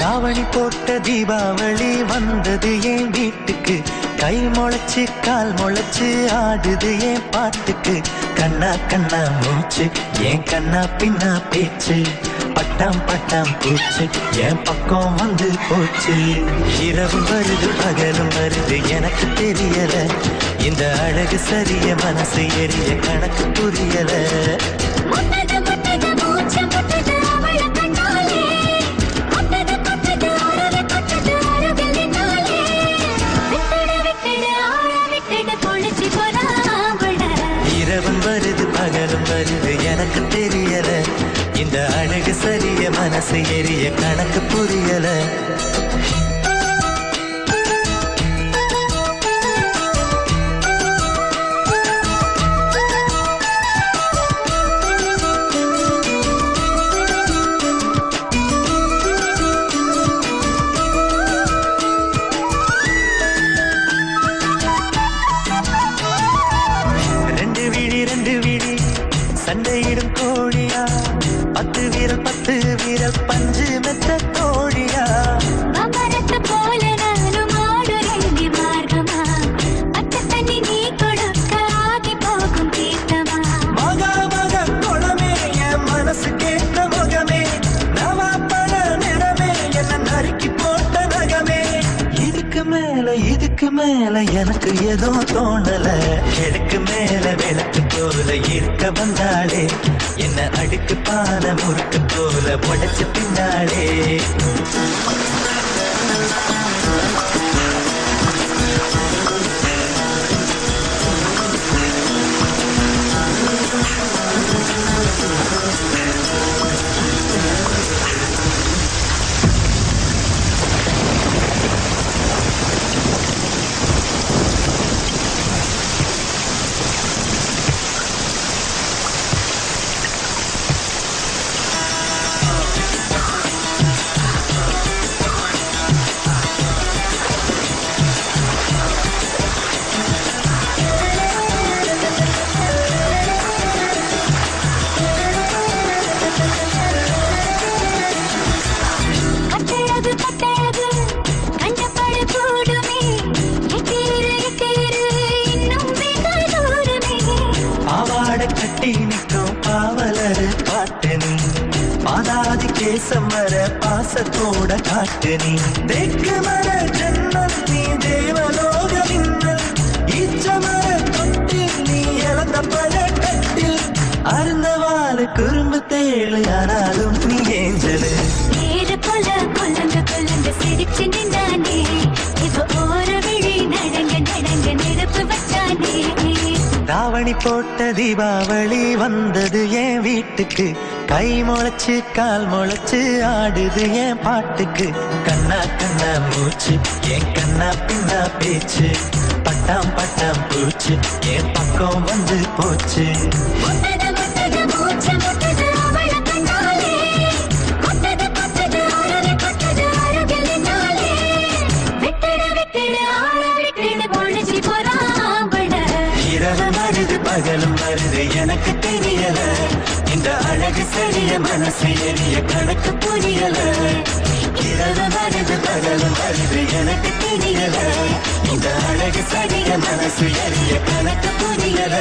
தாவணி போட்ட தீபாவளி வந்தது என் வீட்டுக்கு கை முளைச்சு கால் முளைச்சு ஆடுது என் பாட்டுக்கு கண்ணா கண்ணா மூச்சு என் கண்ணா பின்னா பேச்சு பட்டாம் பட்டாம் பூச்சு என் பக்கம் வந்து போச்சு இரவு வருது பகலும் வருது எனக்கு தெரியல இந்த அழகு சரிய மனசு எரிய கணக்கு புரியல இரவும் வருது பகலும் வருது எனக்கு தெரியல இந்த அழகு சரிய மனசு எரிய கணக்கு புரியல சண்டையிடும் கோழியா 10 வீரல் பஞ்சு மெத்த கோழியா போல நானும் ஆடுறேன் மார்க்கமா அத்த தண்ணி நீ கொடுக்க ஆகி போகும் தீர்த்தமா மகா மக குளமே என் மனசு கேட்ட முகமே நவா பல நிறமே என்ன நறுக்கி போட்ட நகமே இதுக்கு மேல எனக்கு ஏதோ தோணல எனக்கு மேல விளக்கு போல இருக்க வந்தாளே என்ன அடுக்கு பான முறுக்கு போல உடைச்சு பின்னாளே பாவலரு பாட்டனி பாதாதி கேசமர பாசத்தோட காட்டனி தெற்கு மர ஜன்னல் நீ தேவலோக மின்னல் ஈச்சமர தொட்டில் நீ இழந்த பல கட்டில் அருந்தவால குறும்பு தேழு ஆனாலும் நீ ஏஞ்சலு போல கொல்லந்து சிரிச்சு நின்றானே இப்ப ஓர விழி நடங்க நெருப்பு வச்சானே தாவணி போட்ட தீபாவளி வந்தது என் வீட்டுக்கு கை முளைச்சு கால் முளைச்சு ஆடுது என் பாட்டுக்கு கண்ணா கண்ணா மூச்சு என் கண்ணா பின்னா பேச்சு பட்டாம் பட்டாம் பூச்சு என் பக்கம் வந்து போச்சு பகலும் வருது எனக்கு தெரியல இந்த அழகு சரிய மனசு எரிய கணக்கு புரியல இரவு வருது பகலும் வருது எனக்கு தெரியல இந்த அழகு சரிய மனசு எரிய கணக்கு புரியல